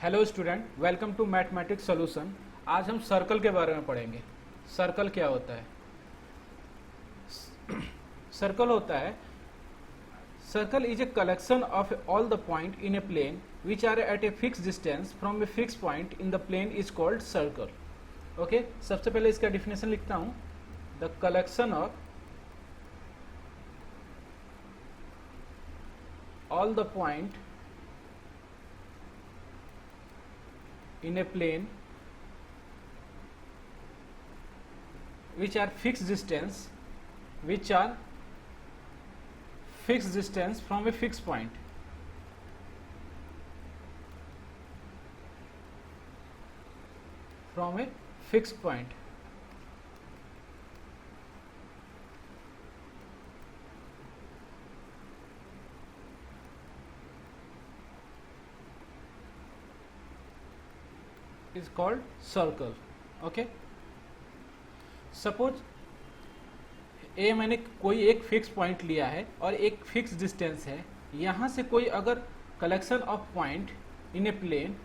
Hello student, welcome to mathematics solution. आज हम circle के बारे में पढ़ेंगे। सर्कल क्या होता है? सर्कल होता है, circle is a collection of all the point in a plane which are at a fix distance from a fix point in the plane is called circle. Okay, सबसे पहले इसका डिफिनेशन लिखता हूं। The collection of all the point in a plane which are fixed distance from a fixed point is called circle. Okay, suppose ए मैंने कोई एक fix point लिया है और एक फिक्स डिस्टेंस है। यहां से कोई अगर collection of point in a plane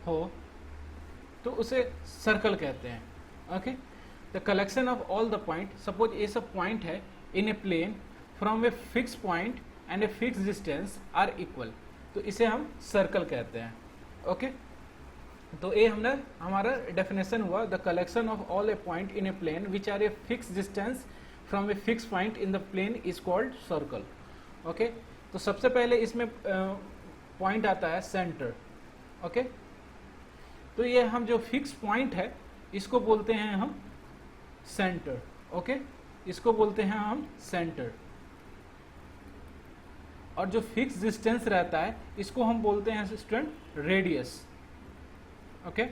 हो तो उसे सर्कल कहते हैं। Okay, the collection of all the point, suppose ये सब पॉइंट है in a plane from a fix point and a fix distance r equal, तो इसे हम सर्कल कहते हैं। ओके, तो ये हमने हमारा डेफिनेशन हुआ। The collection of all a point in a plane which are a fix distance from a fix point in the plane is called circle. Okay, तो सबसे पहले इसमें पॉइंट आता है सेंटर। ओके, तो ये हम जो फिक्स पॉइंट है इसको बोलते हैं हम सेंटर। ओके, इसको बोलते हैं हम सेंटर। और जो फिक्स डिस्टेंस रहता है इसको हम बोलते हैं स्टूडेंट रेडियस। ओके,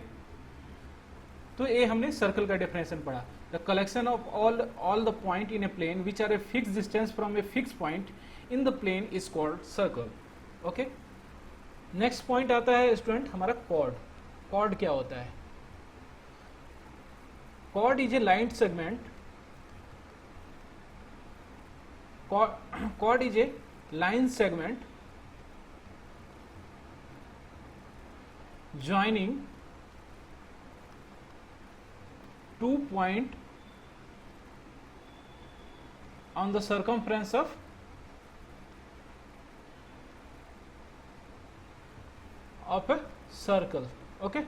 तो ये हमने सर्कल का डेफिनेशन पढ़ा। The collection of all the point in a plane which are a fix distance from a fix point in the plane is called circle. Okay, next point आता है student हमारा chord. Chord क्या होता है? Chord is a line segment. Chord is a line segment joining two point on the circumference of a circle. Okay,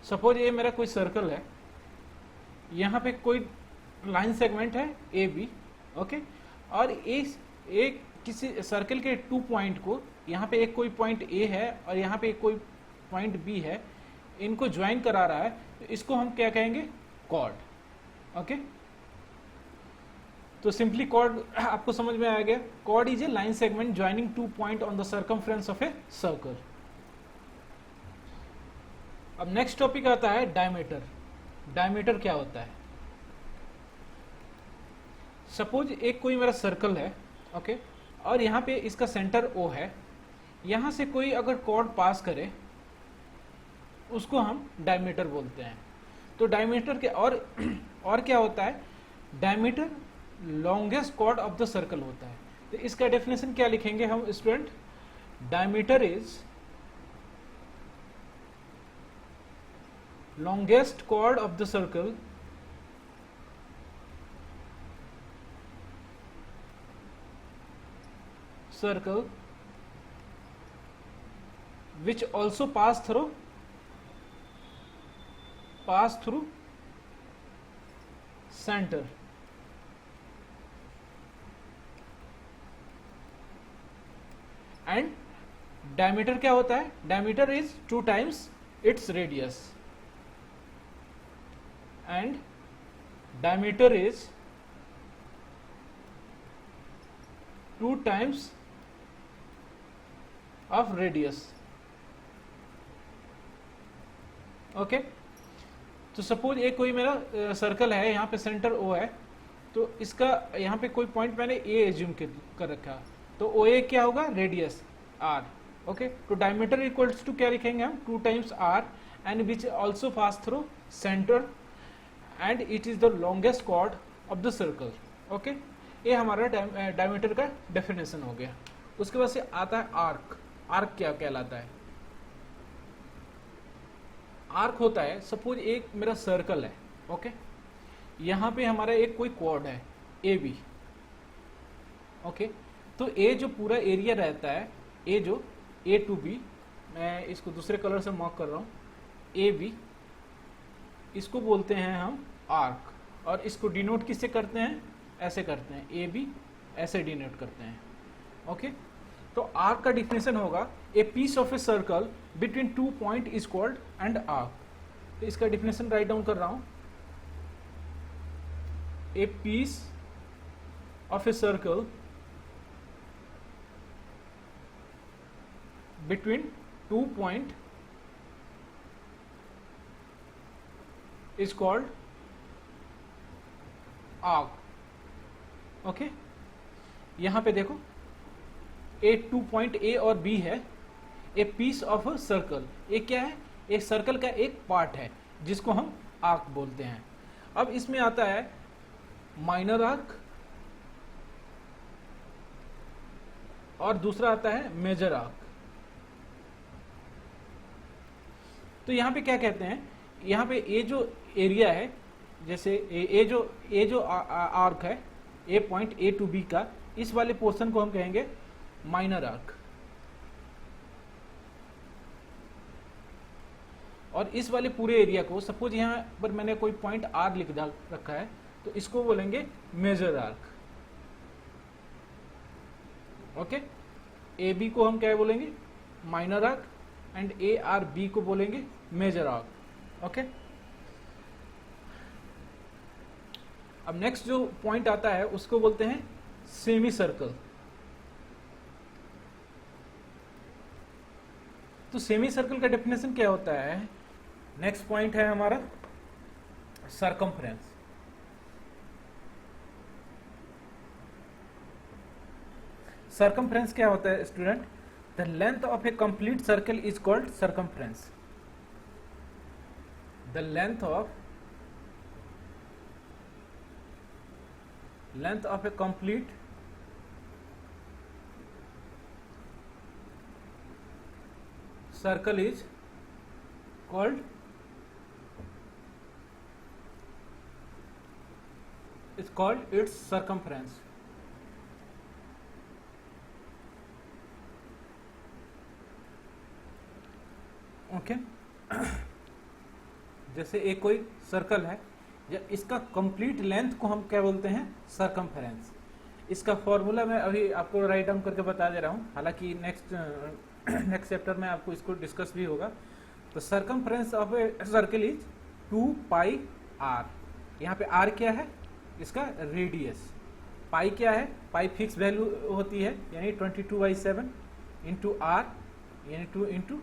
suppose ये मेरा कोई circle है, यहाँ पे कोई लाइन सेगमेंट है ए बी। ओके, और इस एक किसी सर्कल के 2 पॉइंट को, यहाँ पे एक कोई पॉइंट ए है और यहाँ पे एक कोई पॉइंट बी है, इनको ज्वाइन करा रहा है, तो इसको हम क्या कहेंगे? कॉर्ड। ओके, तो सिंपली कॉर्ड आपको समझ में आ गया। Chord is a line segment joining 2 point on the circumference of a circle. अब नेक्स्ट टॉपिक आता है डायमीटर। डायमीटर क्या होता है? सपोज एक कोई मेरा सर्कल है, ओके, और यहाँ पे इसका सेंटर ओ है। यहाँ से कोई अगर कॉर्ड पास करे उसको हम डायमीटर बोलते हैं। तो डायमीटर के और क्या होता है? Diameter longest chord of the circle होता है। तो इसका डेफिनेशन क्या लिखेंगे हम student? Diameter is longest chord of the circle which also pass through center। And diameter क्या होता है? Diameter is 2 times its radius, and diameter is 2 times of radius। Okay, तो सपोज एक कोई मेरा सर्कल है, यहाँ पे सेंटर ओ है, तो इसका यहाँ पे कोई पॉइंट मैंने ए एज्यूम कर रखा, तो ओ ए क्या होगा? Radius R. ओके, तो डायमीटर इक्वल्स टू क्या लिखेंगे हम? 2 times r, and which also pass through centre, and it is the longest chord of the circle. Okay, ये हमारा डायमीटर का डेफिनेशन हो गया। उसके बाद से आता है आर्क। आर्क क्या कहलाता है? आर्क होता है, सपोज एक मेरा सर्कल है, ओके, यहाँ पे हमारा एक कोई कॉर्ड है ए बी, ओके, तो ए जो पूरा एरिया रहता है, ए जो ए टू बी, मैं इसको दूसरे कलर से मार्क कर रहा हूँ, ए बी, इसको बोलते हैं हम आर्क। और इसको डिनोट किससे करते हैं? ऐसे करते हैं, ए बी ऐसे डिनोट करते हैं, ओके। तो आर्क का डिफिनेशन होगा a piece of a circle between 2 point is called and arc. तो इसका डिफिनेशन राइट डाउन कर रहा हूं, a piece of a circle between 2 point is called arc, okay. यहां पे देखो ए 2 पॉइंट ए और बी है, a piece of a circle, ये क्या है? एक सर्कल का एक पार्ट है जिसको हम आर्क बोलते हैं। अब इसमें आता है माइनर आर्क और दूसरा आता है मेजर आर्क। तो यहां पे क्या कहते हैं, यहां पे ये जो एरिया है, जैसे ये जो आर्क है, ए पॉइंट ए टू बी का, इस वाले पोर्शन को हम कहेंगे माइनर आर्क। और इस वाले पूरे एरिया को, सपोज यहां पर मैंने कोई पॉइंट आर लिख रखा है, तो इसको बोलेंगे major arc, okay. A B को हम क्या बोलेंगे? Minor arc, and A R B को बोलेंगे मेजर आर्क, ओके। अब नेक्स्ट जो पॉइंट आता है उसको बोलते हैं सेमी सर्कल। तो सेमी सर्कल का डेफिनेशन क्या होता है? नेक्स्ट पॉइंट है हमारा सर्कमफ्रेंस। सर्कमफ्रेंस क्या होता है student? The length of A complete circle is called circumference. The length of A complete circle is called its circumference, okay. जैसे एक कोई सर्कल है, जब इसका कंप्लीट लेंथ को हम क्या बोलते हैं? सर्कमफेरेंस। इसका फॉर्मूला मैं अभी आपको राइट डाउन करके बता दे रहा हूं, हालांकि नेक्स्ट चैप्टर में आपको इसको डिस्कस भी होगा। तो circumference of a circle is 2 pi R. यहाँ पे आर क्या है? इसका रेडियस। पाई क्या है? पाई फिक्स वैल्यू होती है, यानी 22/7 इंटू आर, यानी 2 इंटू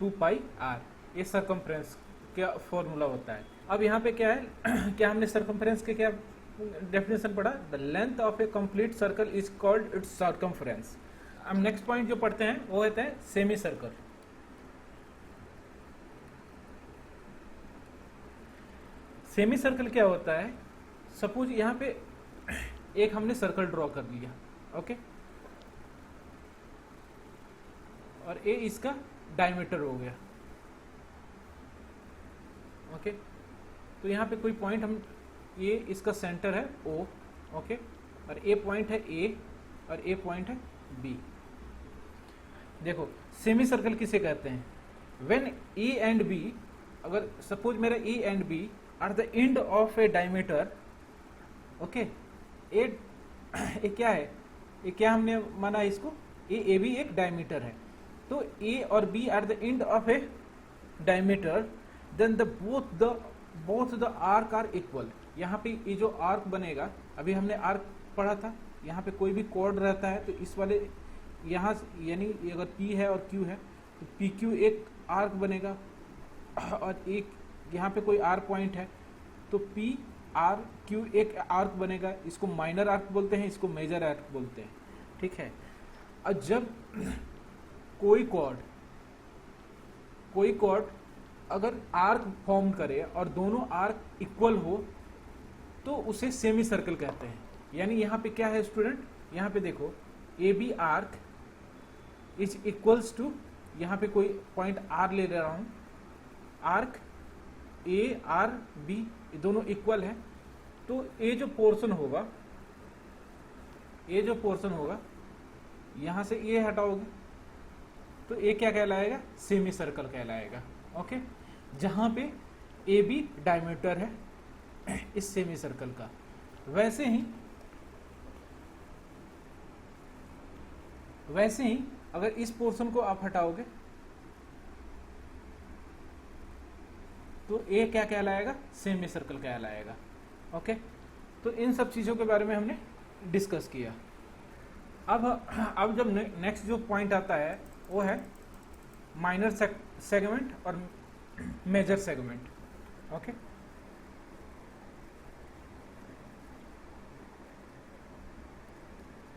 2 पाई आर। ये सर्कमफ्रेंस का फॉर्मूला होता है। अब यहाँ पे क्या है क्या हमने सर्कमफ्रेंस के क्या डेफिनेशन पढ़ा? The length of A complete circle is called its circumference. अब नेक्स्ट पॉइंट जो पढ़ते हैं वो होता है सेमी सर्कल। सेमी सर्कल क्या होता है? सपोज यहां पे एक हमने सर्कल ड्रॉ कर लिया, ओके, और ये इसका डायमीटर हो गया, ओके। तो यहां पे कोई पॉइंट हम, ये इसका सेंटर है O, ओके, और ए पॉइंट है A और ए पॉइंट है B। देखो सेमी सर्कल किसे कहते हैं? व्हेन E एंड B, अगर सपोज मेरा E and B are the end of a diameter, okay, ए क्या है? ये क्या हमने माना इसको? ए बी एक डायमीटर है, तो A और B are the end of a diameter, then both the arc are equal. यहाँ पे ये जो आर्क बनेगा, अभी हमने आर्क पढ़ा था, यहाँ पे कोई भी कॉर्ड रहता है तो इस वाले यहाँ, यानी अगर P है और Q है तो PQ एक आर्क बनेगा, और एक यहाँ पे कोई R पॉइंट है तो PRQ एक आर्क बनेगा। इसको माइनर आर्क बोलते हैं, इसको मेजर आर्क बोलते हैं, ठीक है। और जब कोई कॉर्ड अगर आर्क फॉर्म करे और दोनों आर्क इक्वल हो तो उसे सेमी सर्कल कहते हैं। यानी यहाँ पे क्या है स्टूडेंट? यहाँ पे देखो A B arc is equals to, यहाँ पे कोई पॉइंट आर ले रहा हूं, आर्क ए आर बी दोनों इक्वल है, तो ये जो पोर्शन होगा, ये जो पोर्शन होगा यहां से ये हटाओगे तो ये क्या कहलाएगा, सेमी सर्कल कहलाएगा। ओके, जहां पे ए बी डायमीटर है इस सेमी सर्कल का। वैसे ही अगर इस पोर्शन को आप हटाओगे तो ये क्या कहलाएगा, सेमी सर्कल कहलाएगा। ओके, तो इन सब चीजों के बारे में हमने डिस्कस किया। अब जब नेक्स्ट जो पॉइंट आता है वो है माइनर सेगमेंट और major segment. Okay,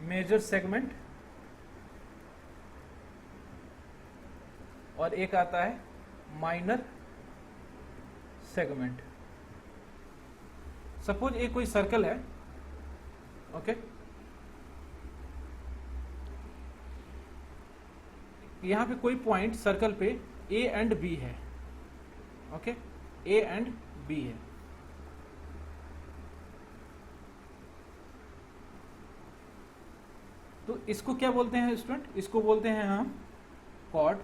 major segment और एक आता है माइनर सेगमेंट। सपोज एक कोई सर्कल है, ओके, यहां पे कोई पॉइंट सर्कल पे ए एंड बी है। ओके, ए एंड बी है। तो इसको क्या बोलते हैं स्टूडेंट, इसको बोलते हैं हम कॉर्ड।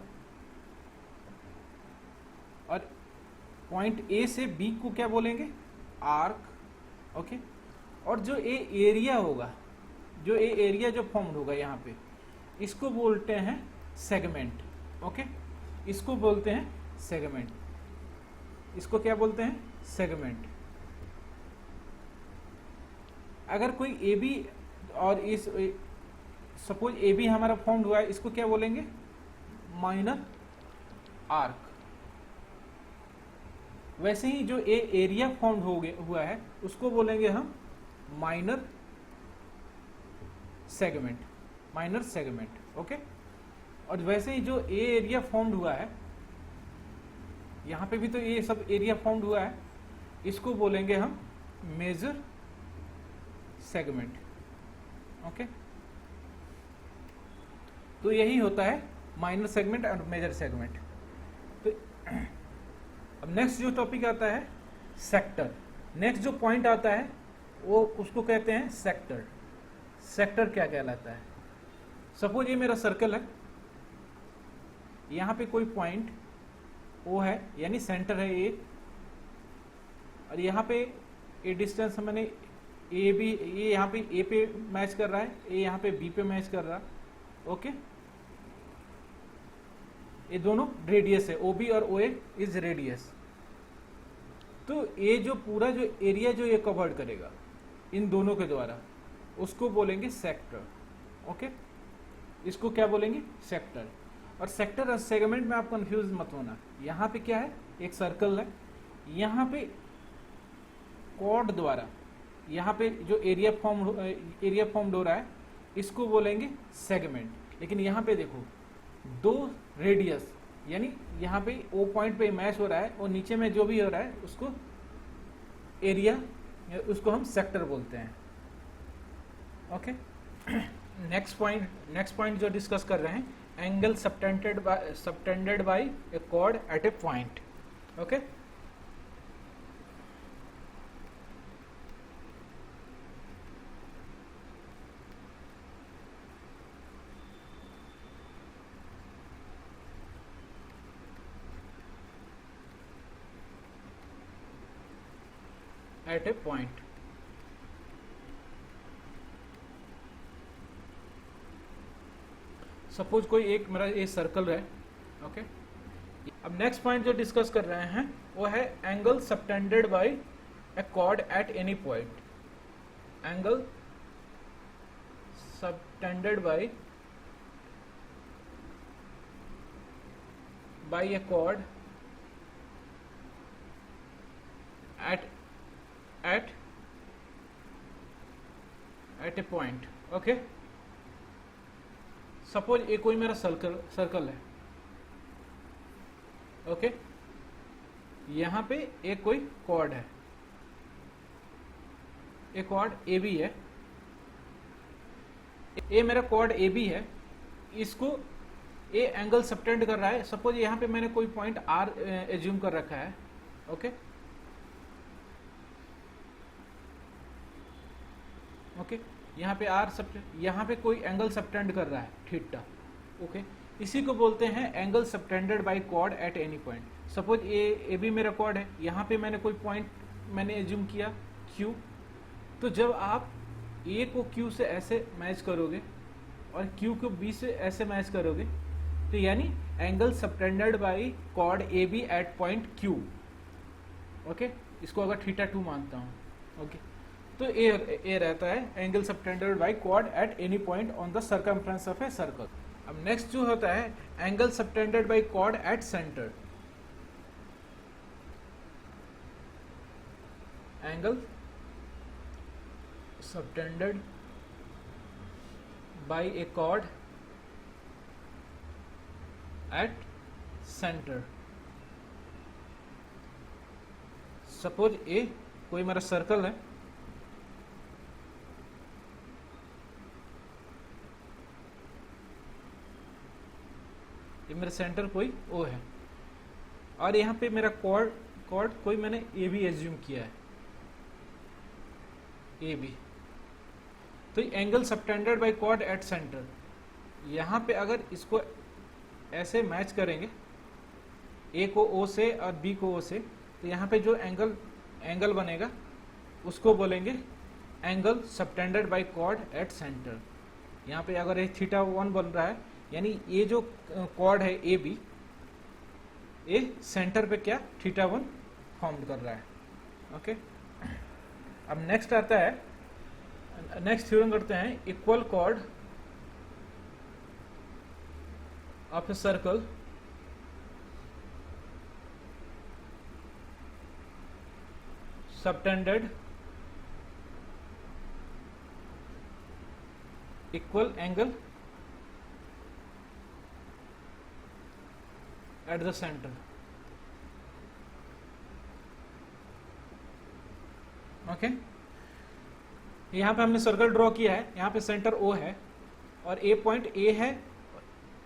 और पॉइंट ए से बी को क्या बोलेंगे, आर्क। ओके, और जो ए एरिया होगा, जो ए एरिया जो फॉर्म्ड होगा यहाँ पे, इसको बोलते हैं सेगमेंट। ओके, इसको बोलते हैं सेगमेंट। इसको क्या बोलते हैं, सेगमेंट। अगर कोई ए बी और इस सपोज ए बी हमारा फॉर्म्ड हुआ है, इसको क्या बोलेंगे, माइनर आर्क। वैसे ही जो ए एरिया फॉर्म्ड हुआ है उसको बोलेंगे हम minor segment, minor segment. Okay, और वैसे ही जो ए एरिया फॉर्म्ड हुआ है, यहां पे भी तो ये सब एरिया फॉर्म्ड हुआ है, इसको बोलेंगे हम मेजर सेगमेंट। ओके, तो यही होता है माइनर सेगमेंट और मेजर सेगमेंट। तो अब नेक्स्ट जो टॉपिक आता है सेक्टर। नेक्स्ट जो पॉइंट आता है वो उसको कहते हैं सेक्टर। सेक्टर क्या कहलाता है, सपोज ये मेरा सर्कल है, यहां पे कोई पॉइंट ओ है, यानी सेंटर है ए, और यहाँ पे ए डिस्टेंस मैंने ए बी, ये यहाँ पे ए पे मैच कर रहा है, ए यहाँ पे बी पे मैच कर रहा है। ओके, ये दोनों रेडियस है, ओ बी और ओ ए इज रेडियस। तो ये जो पूरा जो एरिया जो ये कवर्ड करेगा इन दोनों के द्वारा, उसको बोलेंगे सेक्टर। ओके, इसको क्या बोलेंगे, सेक्टर। और सेक्टर और सेगमेंट में आप कंफ्यूज मत होना। यहाँ पे क्या है, एक सर्कल है, यहाँ पे कॉर्ड द्वारा यहाँ पे जो एरिया फॉर्म्ड हो रहा है, इसको बोलेंगे सेगमेंट। लेकिन यहाँ पे देखो दो रेडियस, यानी यहाँ पे ओ पॉइंट पे मैच हो रहा है और नीचे में जो भी हो रहा है उसको एरिया, उसको हम सेक्टर बोलते हैं। ओके, नेक्स्ट पॉइंट जो डिस्कस कर रहे हैं, angle subtended by a chord at a point. Okay, at a point. Suppose कोई एक मेरा ये सर्कल है। ओके, अब नेक्स्ट पॉइंट जो डिस्कस कर रहे हैं वो है angle subtended by a chord at any point. Angle subtended by a chord at a point. Okay, suppose ये कोई मेरा सर्कल है। ओके, यहां पे एक कोई कॉर्ड है, एक कॉर्ड ए बी है, ए मेरा कॉर्ड ए बी है, इसको ए एंगल सबटेंड कर रहा है। सपोज यहाँ पे मैंने कोई पॉइंट आर एज्यूम कर रखा है, ओके ओके, यहाँ पे आर सबटेंड, यहाँ पे कोई एंगल सबटेंड कर रहा है थीटा, ओके इसी को बोलते हैं angle subtended by chord at any point. Suppose A B मेरा कॉर्ड है, यहाँ पे मैंने कोई पॉइंट मैंने एज्यूम किया क्यू, तो जब आप ए को क्यू से ऐसे मैच करोगे और क्यू को बी से ऐसे मैच करोगे, तो यानी angle subtended by chord A B at point Q, okay इसको अगर थीटा 2 मानता हूँ, ओके तो ए रहता है angle subtended by chord at any point on the circumference of a circle. अब नेक्स्ट जो होता है angle subtended by chord at centre. Angle subtended by a chord at centre. Suppose ए कोई मेरा सर्कल है, ये मेरा सेंटर कोई ओ है, और यहाँ पे मेरा कॉर्ड कोई मैंने ए बी एज्यूम किया है, ए बी, तो angle subtended by chord at centre. यहाँ पे अगर इसको ऐसे मैच करेंगे ए को ओ से और बी को ओ से, तो यहाँ पे जो एंगल बनेगा उसको बोलेंगे angle subtended by chord at centre. यहाँ पे अगर ये थीटा 1 बन रहा है, यानी ये जो कॉर्ड है ए बी, ए सेंटर पे क्या थीटा 1 फॉर्म कर रहा है, ओके। अब नेक्स्ट आता है, नेक्स्ट थ्योरम करते हैं equal chord of a circle subtended equal angle at the center, okay यहाँ पे हमने सर्कल ड्रॉ किया है, यहाँ पे सेंटर O है और ए पॉइंट ए है,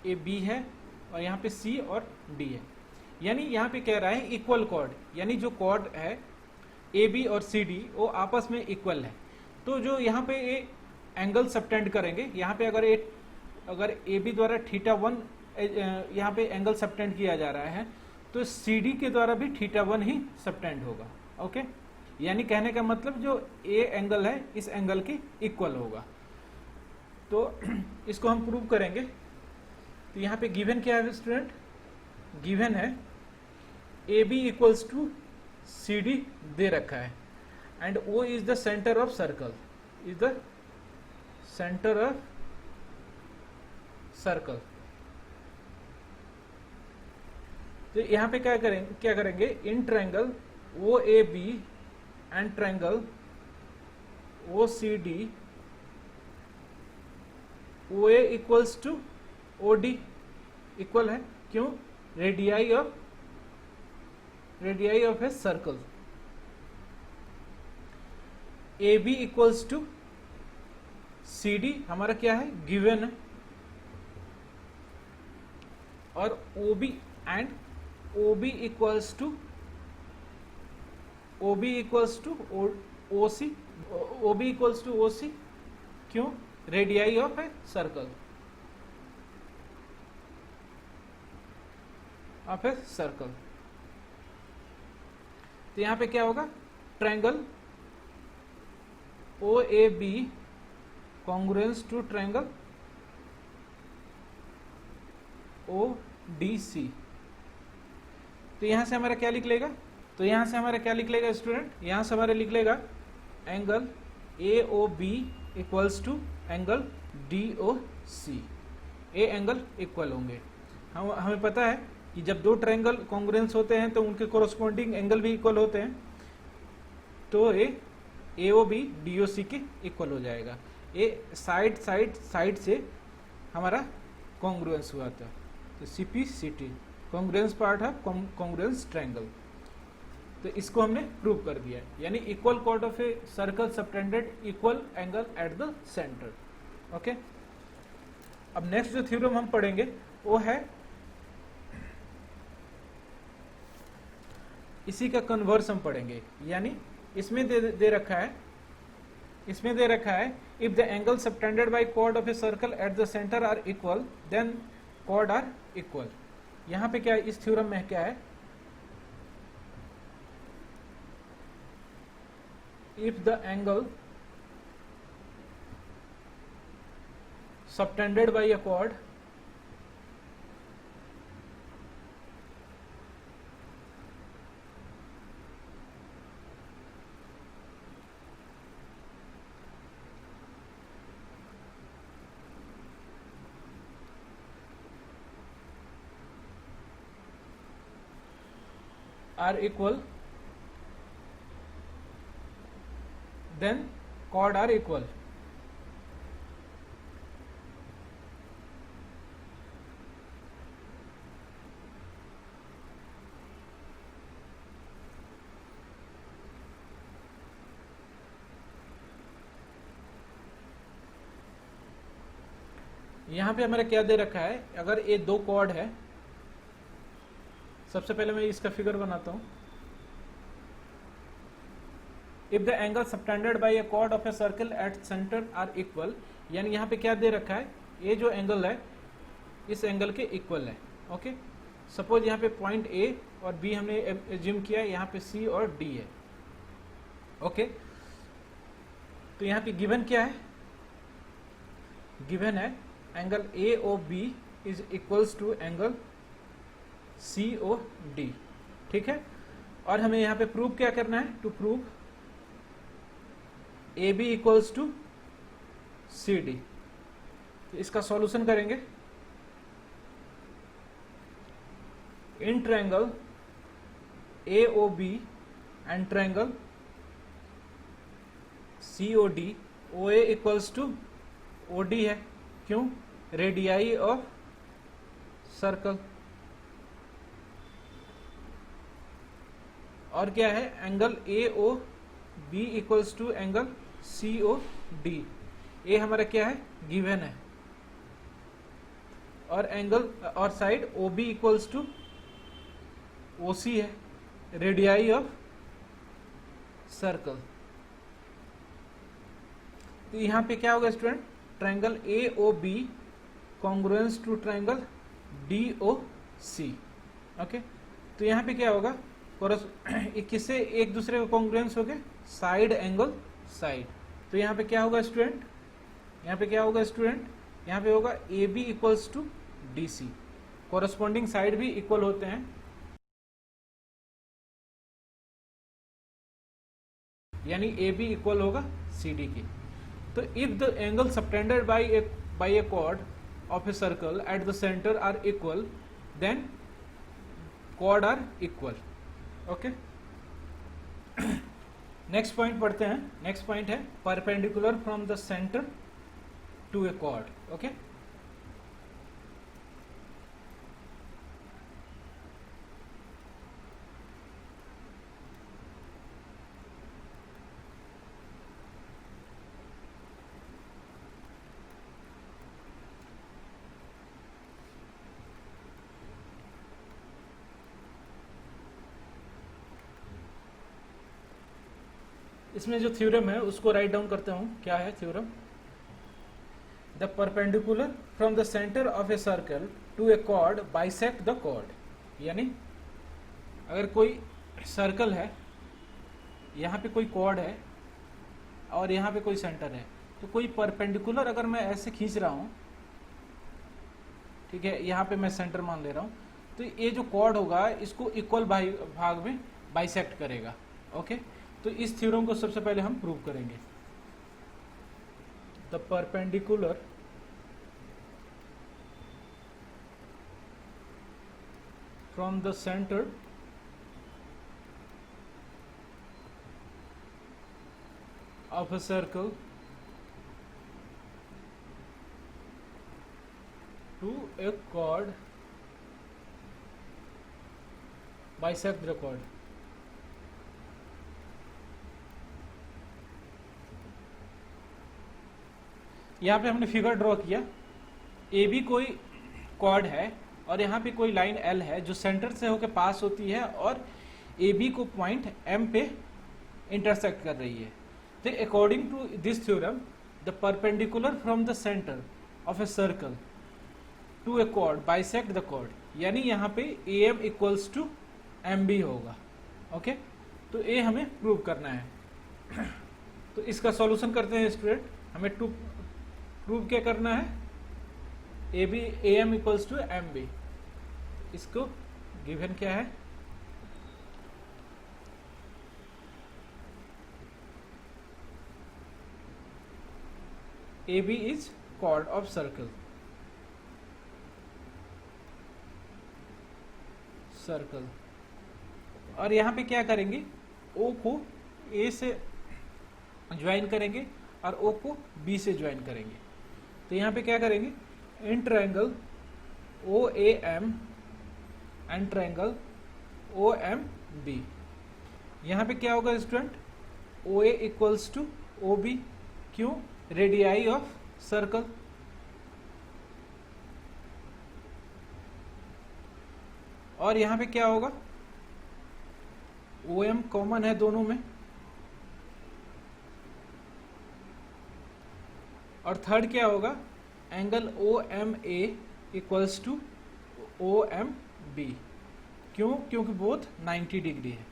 ए बी है और यहाँ पे सी और डी है। यानी यहाँ पे कह रहा है इक्वल कॉर्ड, यानी जो कॉर्ड है ए बी और सी डी वो आपस में इक्वल है। तो जो यहाँ पे ए एंगल सबटेंड करेंगे, यहाँ पे अगर ए बी द्वारा थीटा 1 यहाँ पे एंगल सबटेंड किया जा रहा है, तो सी डी के द्वारा भी थीटा 1 ही सबटेंड होगा, ओके। यानी कहने का मतलब जो ए एंगल है इस एंगल के इक्वल होगा। तो इसको हम प्रूव करेंगे। तो यहाँ पे गिवन क्या है स्टूडेंट, गिवन है A B equals to C D दे रखा है and O is the centre of circle, is the centre of circle. तो यहाँ पे क्या करेंगे in triangle O A B and triangle O C D, O A equals to O D equal है, क्यों, radii of a circle. A B equals to C D हमारा क्या है गिवन है, और O B and O B equals to O C, O B equals to O C, क्यों, radii of a circle, of a circle. तो यहां पे क्या होगा, triangle O A B congruence to triangle O D C. तो यहां से हमारा क्या लिख लेगा, तो यहां से हमारा क्या लिख लेगा स्टूडेंट, यहां से हमारा लिख लेगा angle A O B equals to angle D O C. A angle equal होंगे। हमें पता है कि जब दो ट्रायंगल कॉन्ग्रुएंस होते हैं तो उनके कोरोस्पोंडिंग एंगल भी इक्वल होते हैं, तो ए ओ बी डी ओ सी के इक्वल हो जाएगा। ए साइड से हमारा कॉन्ग्रुएंस हुआ था, तो C P C T congruence part है कॉन्ग्रुएंस ट्रायंगल। तो इसको हमने प्रूव कर दिया, यानी equal chord of a circle subtended equal angle at the centre, okay. अब नेक्स्ट जो थ्योरम हम पढ़ेंगे वो है इसी का कन्वर्स हम पढ़ेंगे, यानी इसमें दे रखा है, इसमें दे रखा है if the angle subtended by chord of a circle at the centre are equal then chord are equal. यहां पे क्या है, इस थ्योरम में क्या है, if the angle subtended by a chord are equal then chord are equal। यहां पे हमारा क्या दे रखा है, अगर ये दो कॉर्ड है, सबसे पहले मैं इसका फिगर बनाता हूं। If the angle subtended by a chord of a circle at centre are equal, यानी यहां पे क्या दे रखा है, ये जो एंगल है इस एंगल के इक्वल है। ओके, सपोज यहां पे पॉइंट ए और बी हमने एज्यूम किया, यहां पे सी और डी है। ओके, तो यहां पे गिवन क्या है, गिवन है angle A O B is equals to angle C O D. ठीक है, और हमें यहां पे प्रूव क्या करना है, to prove A B equals to C D. तो इसका सॉल्यूशन करेंगे, in triangle A O B and triangle C O D, O A equals to O D है, क्यों, रेडियाई ऑफ सर्कल। और क्या है, angle A O B equals to angle C O D, ए हमारा क्या है, गिवन है, और एंगल और side O B equals to O C है, रेडियाई ऑफ सर्कल। तो यहां पे क्या होगा student, triangle A O B congruence to triangle D O C. Okay, तो यहां पे क्या होगा, किससे एक दूसरे का कॉन्ग्रुएंस हो गए, साइड एंगल साइड। तो यहाँ पे क्या होगा स्टूडेंट, यहाँ पे क्या होगा स्टूडेंट, यहाँ पे होगा A B equals to D C, corresponding side भी इक्वल होते हैं, यानी ए बी इक्वल होगा सी डी की। तो if the angle subtended by a chord of a circle at the centre are equal then chord are equal. Okay, next point पढ़ते हैं। Next point है perpendicular from the centre to a chord. Okay, इसमें जो theorem है उसको write down करता हूं। क्या है theorem, the perpendicular from the centre of a circle to a chord bisect the chord. यानी अगर कोई सर्कल है, यहाँ पे कोई कॉर्ड है और यहाँ पे कोई सेंटर है, तो कोई परपेंडिकुलर अगर मैं ऐसे खींच रहा हूँ, ठीक है, यहाँ पे मैं सेंटर मान ले रहा हूँ, तो ये जो कॉर्ड होगा इसको इक्वल भाग में बाइसेक्ट करेगा। ओके, तो इस थ्योरम को सबसे पहले हम प्रूव करेंगे। The perpendicular from the centre of a circle to a chord bisect the chord। यहाँ पे हमने फिगर ड्रॉ किया, ए बी कोई कॉर्ड है और यहाँ पे कोई लाइन एल है जो सेंटर से होकर पास होती है और ए बी को पॉइंट एम पे इंटरसेक्ट कर रही है। तो according to this theorem the perpendicular from the centre of a circle to a chord bisect the chord, यानी यहाँ पे A M equals to M B होगा। ओके, तो ये हमें प्रूव करना है। तो इसका सॉल्यूशन करते हैं स्टूडेंट। हमें टू प्रूव क्या करना है, A B A M equals to M B. इसको गिवन क्या है, A B is chord of circle और यहाँ पे क्या करेंगे, ओ को ए से ज्वाइन करेंगे और ओ को बी से ज्वाइन करेंगे। तो यहाँ पे क्या करेंगे, in triangle O A M and triangle O M B, यहाँ पे क्या होगा student, O A equals to O B. क्यों, रेडियाई ऑफ सर्कल। और यहाँ पे क्या होगा, ओ एम कॉमन है दोनों में। और थर्ड क्या होगा, angle O M A equals to O M B. क्यों, क्योंकि बोथ 90 डिग्री है।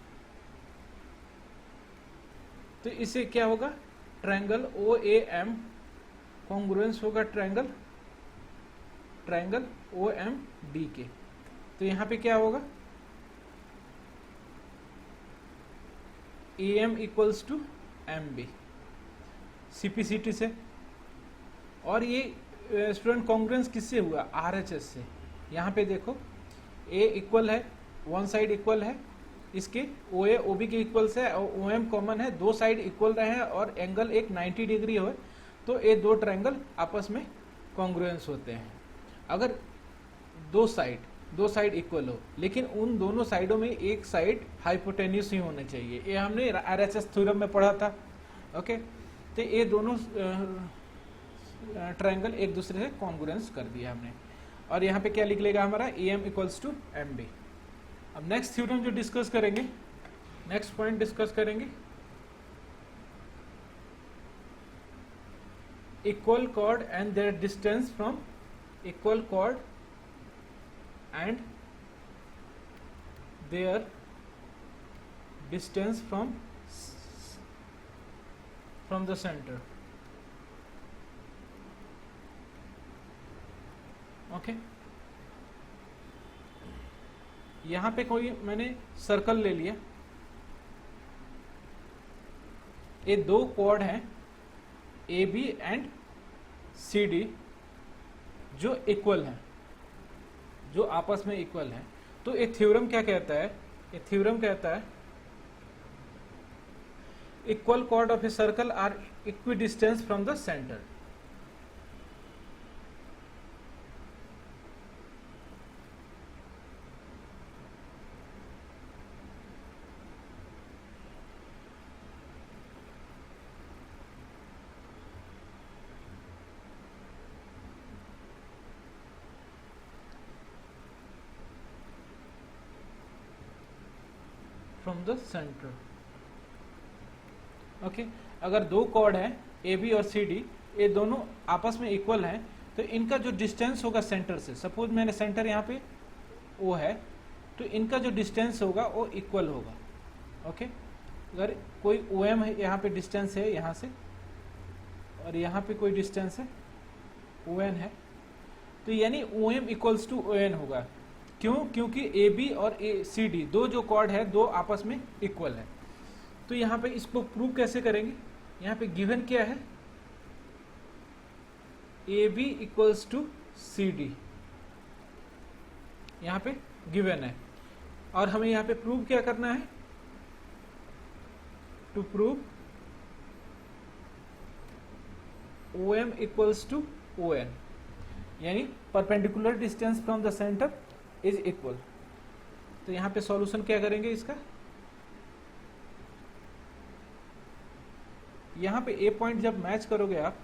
तो इससे क्या होगा, triangle O A M congruence होगा ट्रायंगल ओ एम बी के। तो यहाँ पे क्या होगा, A M equals to M B CPCT से। और ये स्टूडेंट कॉन्ग्रुएंस किससे हुआ, आरएचएस से। यहाँ पे देखो ए इक्वल है, वन साइड इक्वल है इसके, ओ ए ओ बी के इक्वल से, और ओ एम कॉमन है, दो साइड इक्वल रहे हैं और एंगल एक 90 डिग्री हो, तो ये दो ट्रायंगल आपस में कॉन्ग्रुएंस होते हैं। अगर दो साइड इक्वल हो, लेकिन उन दोनों साइडों में एक साइड हाइपोटेन्यूस ही होने चाहिए। ये हमने आरएचएस थ्योरम में पढ़ा था। ओके, तो ये दोनों ट्रायंगल एक दूसरे से कॉन्ग्रुएंस कर दिया हमने। और यहाँ पे क्या लिख लेगा हमारा, A M equals to M B. अब नेक्स्ट थ्योरम जो डिस्कस करेंगे, नेक्स्ट पॉइंट डिस्कस करेंगे, equal chord and their distance from equal chord and their distance from the center. Okay, यहाँ पे कोई मैंने सर्कल ले लिया, ये दो कॉर्ड हैं A B and C D जो इक्वल हैं, जो आपस में इक्वल है। तो ये थ्योरम क्या कहता है, ये थ्योरम कहता है equal chord of a circle are equidistance from the centre. From the centre. Okay, अगर दो कॉर्ड है ए बी और सी डी, ये दोनों आपस में इक्वल हैं, तो इनका जो डिस्टेंस होगा सेंटर से, सपोज मैंने सेंटर यहाँ पे ओ है, तो इनका जो डिस्टेंस होगा वो इक्वल होगा। ओके, अगर कोई ओ एम है, यहाँ पे डिस्टेंस है यहाँ से, और यहाँ पे कोई डिस्टेंस है ओ एन है, तो यानी O M equals to O N होगा। क्यों, क्योंकि ए बी और ए सी डी दो जो कॉर्ड है दो आपस में इक्वल है। तो यहाँ पे इसको प्रूव कैसे करेंगे, यहाँ पे गिवन क्या है, A B equals to C D, यहाँ पे गिवन है। और हमें यहाँ पे प्रूव क्या करना है, to prove O M equals to O N, यानी perpendicular distance from the centre is equal. तो यहाँ पे सॉल्यूशन क्या करेंगे इसका, यहाँ पे ए पॉइंट जब मैच करोगे आप,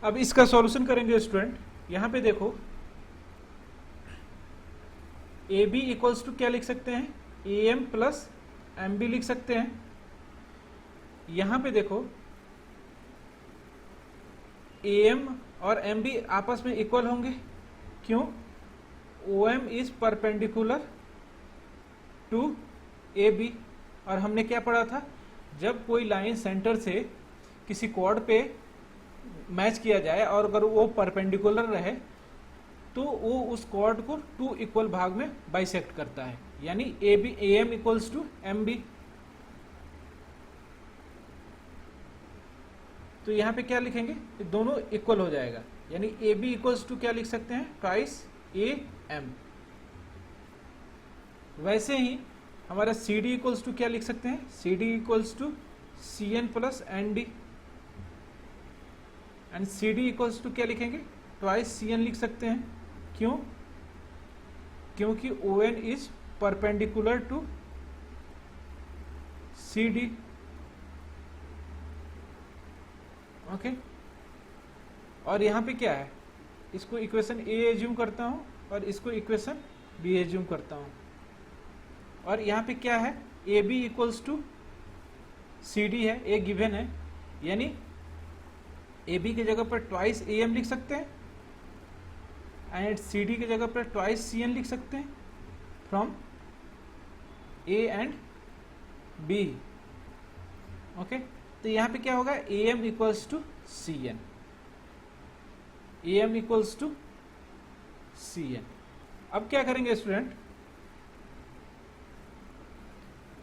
अब इसका सॉल्यूशन करेंगे स्टूडेंट। यहां पे देखो ए बी इक्वल्स टू क्या लिख सकते हैं, A M plus M B लिख सकते हैं। यहां पे देखो ए एम और एम बी आपस में इक्वल होंगे, क्यों, O M is perpendicular to A B. और हमने क्या पढ़ा था, जब कोई लाइन सेंटर से किसी कॉर्ड पे मैच किया जाए और अगर वो परपेंडिकुलर रहे तो वो उस कॉर्ड को 2 इक्वल भाग में बाइसेक्ट करता है, यानी A B A M equals to M B. तो यहां पे क्या लिखेंगे, दोनों इक्वल हो जाएगा, यानी ए बी इक्वल्स टू क्या लिख सकते हैं, ट्वाइस ए एम। वैसे ही हमारा सी डी इक्वल्स टू क्या लिख सकते हैं, C D equals to C N plus N D. And C D equals to क्या लिखेंगे, ट्वाइस सी एन लिख सकते हैं, क्यों, क्योंकि O N is perpendicular to C D. Okay, और यहां पे क्या है, इसको इक्वेशन ए एज्यूम करता हूं और इसको इक्वेशन बी एज्यूम करता हूं। और यहां पे क्या है, A B equals to C D है, ए गिवन है, यानी ए बी की जगह पर ट्वाइस ए एम लिख सकते हैं एंड सी डी की जगह पर ट्वाइस सी एन लिख सकते हैं from A and B. Okay, तो यहां पे क्या होगा, A M equals to C N, A M equals to C N. अब क्या करेंगे student,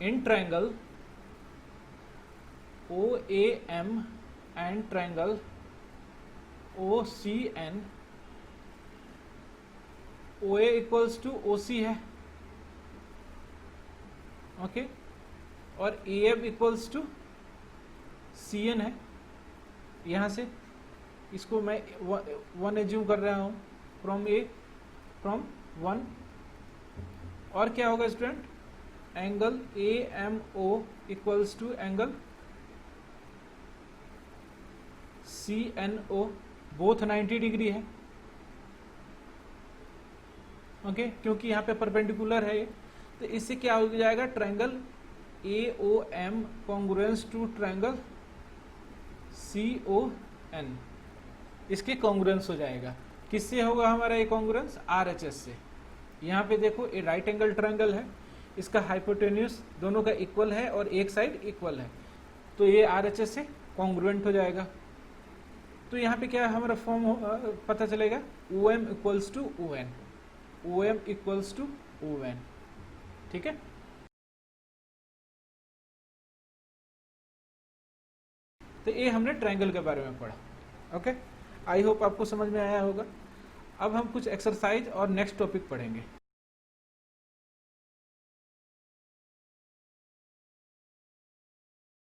in triangle O A M and triangle O C N, O A equals to O C है, okay, और A M equals to C N है। यहां से इसको मैं 1 एज्यूम कर रहा हूं फ्रॉम 1। और क्या होगा student, angle A M O equals to angle C N O, both 90 degree है, ओके, क्योंकि यहाँ पे परपेंडिकुलर है ये। तो इससे क्या हो जाएगा, triangle A O M congruence to triangle C O N, इसके कॉन्ग्रुएंस हो जाएगा। किससे होगा हमारा ये कॉन्ग्रुएंस, आर एच एस से। यहाँ पे देखो ये राइट एंगल ट्रायंगल है, इसका हाइपोटेन्यूस दोनों का इक्वल है और एक साइड इक्वल है, तो ये आर एच एस से कॉन्ग्रुएंट हो जाएगा। तो यहाँ पे क्या हमारा फॉर्म पता चलेगा, O M equals to O N, O M equals to O N, ठीक है। तो ये हमने ट्रायंगल के बारे में पढ़ा, ओके। आई होप आपको समझ में आया होगा। अब हम कुछ एक्सरसाइज और नेक्स्ट टॉपिक पढ़ेंगे।